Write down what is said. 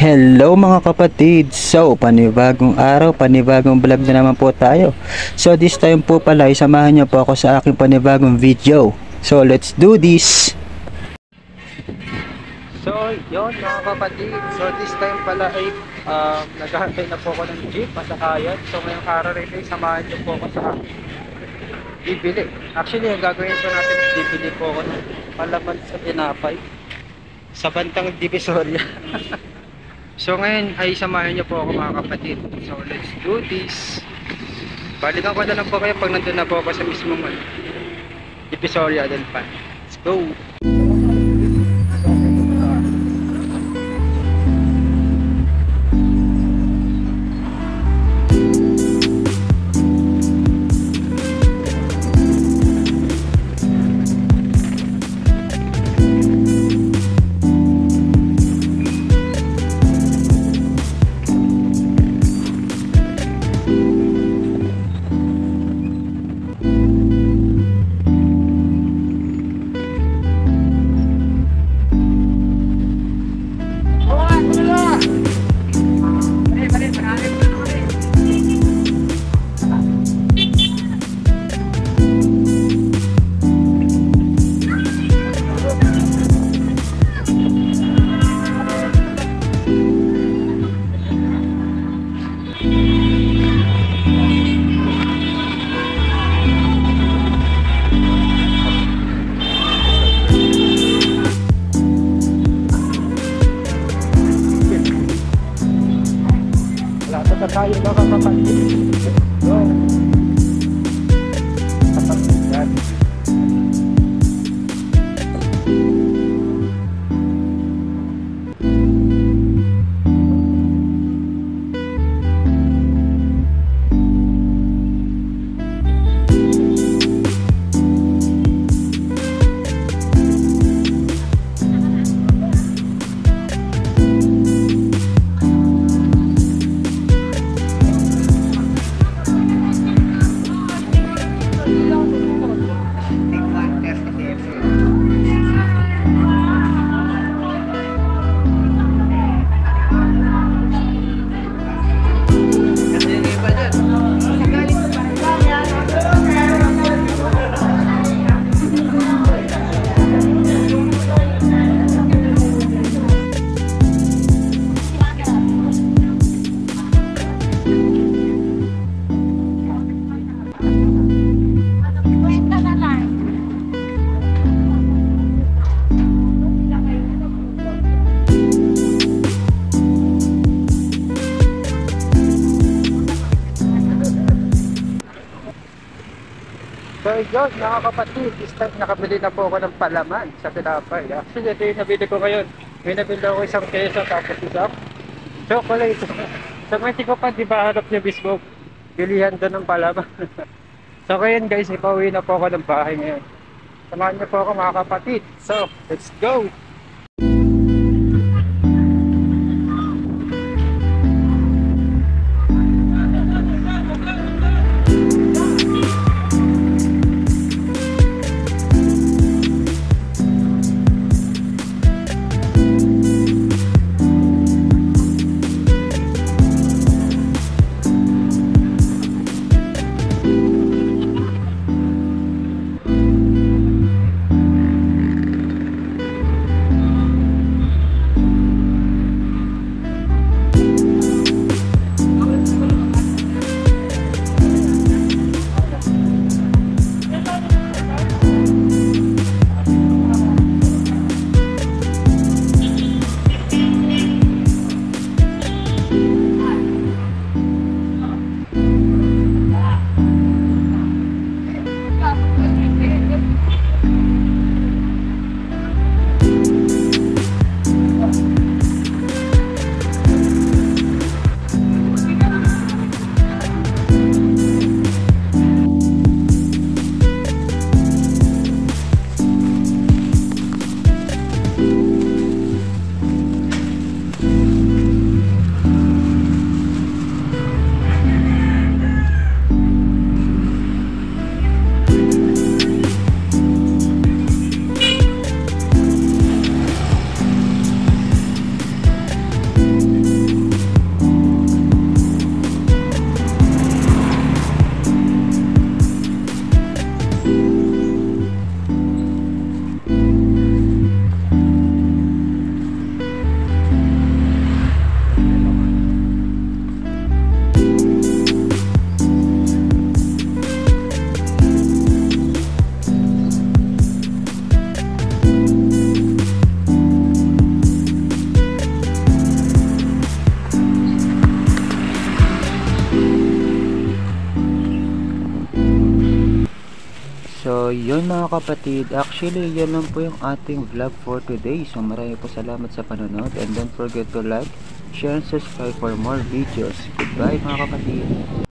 Hello mga kapatid! So, panibagong araw, panibagong vlog na naman po tayo. So, this time po pala, isamahan niyo po ako sa aking panibagong video. So, let's do this! So, yon mga kapatid. So, this time pala ay naghahantay na po ako ng jeep, masakayan. So, ngayong araw rin ay samahan niyo po ako sa aking bibili. Actually, ang gagawin po natin is bibili po ako ng palaman sa tinapay sa bantang Divisoria. So ngayon ay samahan niyo po ako mga kapatid. So let's do this. Balikan ko na lang po kayo pag nandun na po ako sa mismong Divisoria del Pan. Let's go! Tayo mga kapatid. So, kapatid yan. So yun mga kapatid, this time nakabili na po ako ng palaman sa tinapay. Actually ito yung nabili ko ngayon. May nabili ako isang keso tapos isang chocolate. So ngayon hindi ko pa diba hanap niya mismo bilihan doon ng palaman. So ngayon guys, ipauwi na po ako ng bahay ngayon. Samahan niyo po ako mga kapatid. So let's go! So, yun mga kapatid. Actually, yan lang po yung ating vlog for today. So, marami po salamat sa panonood. And don't forget to like, share, and subscribe for more videos. Goodbye mga kapatid.